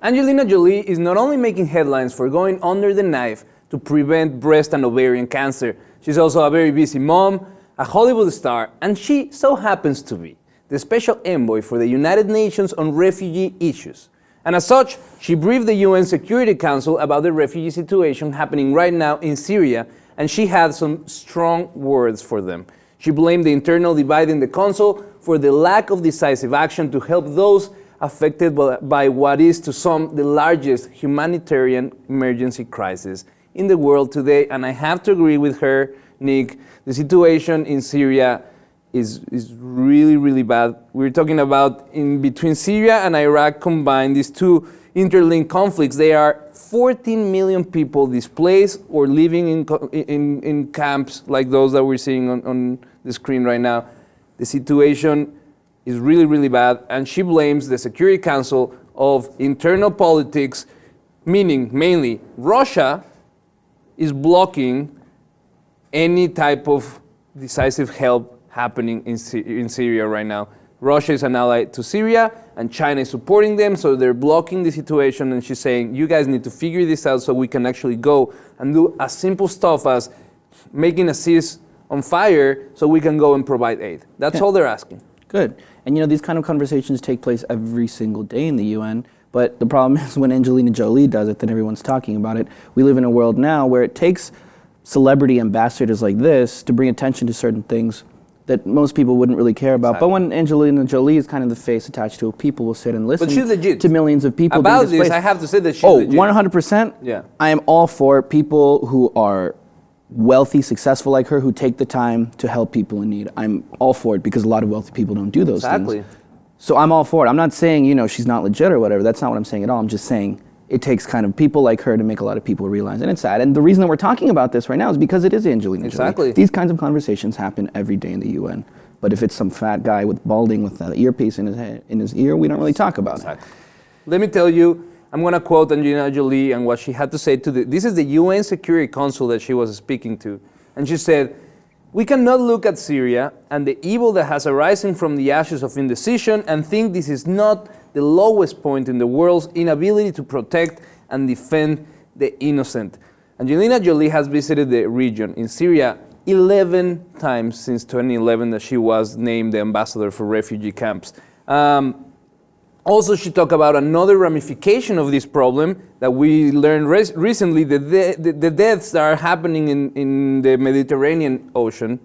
Angelina Jolie is not only making headlines for going under the knife to prevent breast and ovarian cancer, she's also a very busy mom, a Hollywood star, and she so happens to be the special envoy for the United Nations on refugee issues. And as such, she briefed the UN Security Council about the refugee situation happening right now in Syria, and she had some strong words for them. She blamed the internal divide in the Council for the lack of decisive action to help those affected by what is to some the largest humanitarian emergency crisis in the world today. And I have to agree with her, Nick, the situation in Syria is really, really bad. We're talking about in between Syria and Iraq combined, these two interlinked conflicts. There are 14 million people displaced or living in camps like those that we're seeing on the screen right now. The situation is really, really bad, and she blames the Security Council of internal politics, meaning mainly Russia is blocking any type of decisive help happening in Syria right now. Russia is an ally to Syria, and China is supporting them, so they're blocking the situation, and she's saying, you guys need to figure this out so we can actually go and do as simple stuff as making a cease on fire so we can go and provide aid. That's all they're asking. Good. And these kind of conversations take place every single day in the UN, but the problem is when Angelina Jolie does it, then everyone's talking about it. We live in a world now where it takes celebrity ambassadors like this to bring attention to certain things that most people wouldn't really care about. Exactly. But when Angelina Jolie is kind of the face attached to it, people will sit and listen to millions of people about this. I have to say that she's legit. 100%. Yeah. I am all for people who are wealthy, successful like her, who take the time to help people in need. I'm all for it because a lot of wealthy people don't do those things. So I'm all for it. I'm not saying, she's not legit or whatever. That's not what I'm saying at all. I'm just saying it takes kind of people like her to make a lot of people realize, and it's sad. And the reason that we're talking about this right now is because it is Angelina Jolie. These kinds of conversations happen every day in the UN. But if it's some fat guy with balding with an earpiece in his ear, we don't really talk about it. Let me tell you, I'm going to quote Angelina Jolie and what she had to say to this is the UN Security Council that she was speaking to. And she said, we cannot look at Syria and the evil that has arisen from the ashes of indecision and think this is not the lowest point in the world's inability to protect and defend the innocent. Angelina Jolie has visited the region in Syria 11 times since 2011 that she was named the ambassador for refugee camps. Also, she talked about another ramification of this problem that we learned recently, the deaths that are happening in the Mediterranean Ocean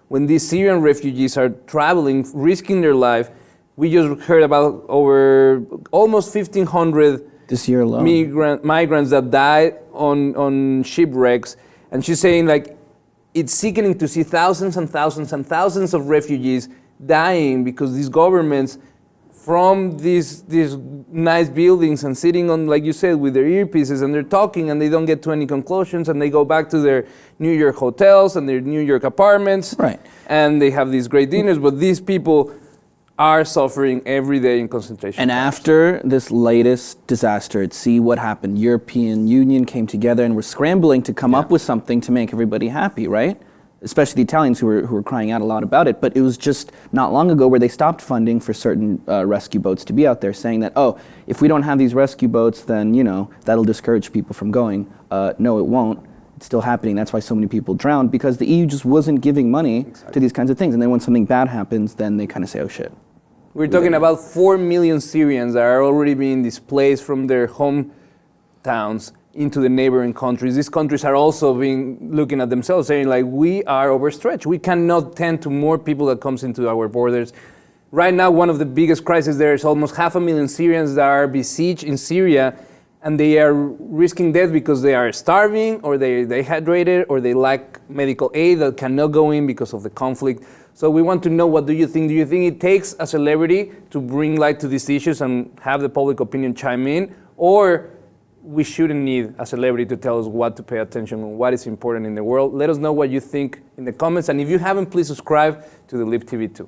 when these Syrian refugees are traveling, risking their life. We just heard about over almost 1,500 this year alone migrants that died on shipwrecks. And she's saying, it's sickening to see thousands and thousands and thousands of refugees dying because these governments from these nice buildings and sitting on, like you said, with their earpieces, and they're talking and they don't get to any conclusions, and they go back to their New York hotels and their New York apartments. Right. And they have these great dinners, but these people are suffering every day in concentration camps. And after this latest disaster at sea, what happened? European Union came together and were scrambling to come up with something to make everybody happy, right? Especially the Italians who were crying out a lot about it. But it was just not long ago where they stopped funding for certain rescue boats to be out there, saying that, if we don't have these rescue boats, then, that'll discourage people from going. No, it won't. It's still happening. That's why so many people drowned, because the EU just wasn't giving money to these kinds of things. And then when something bad happens, then they kind of say, oh, shit. We're talking about 4 million Syrians that are already being displaced from their hometowns into the neighboring countries. These countries are also looking at themselves, saying we are overstretched. We cannot tend to more people that comes into our borders. Right now, one of the biggest crises there is almost 500,000 Syrians that are besieged in Syria, and they are risking death because they are starving, or they're dehydrated, or they lack medical aid that cannot go in because of the conflict. So we want to know, what do you think? Do you think it takes a celebrity to bring light to these issues and have the public opinion chime in, or we shouldn't need a celebrity to tell us what to pay attention on, what is important in the world? Let us know what you think in the comments. And if you haven't, please subscribe to the Lip TV 2.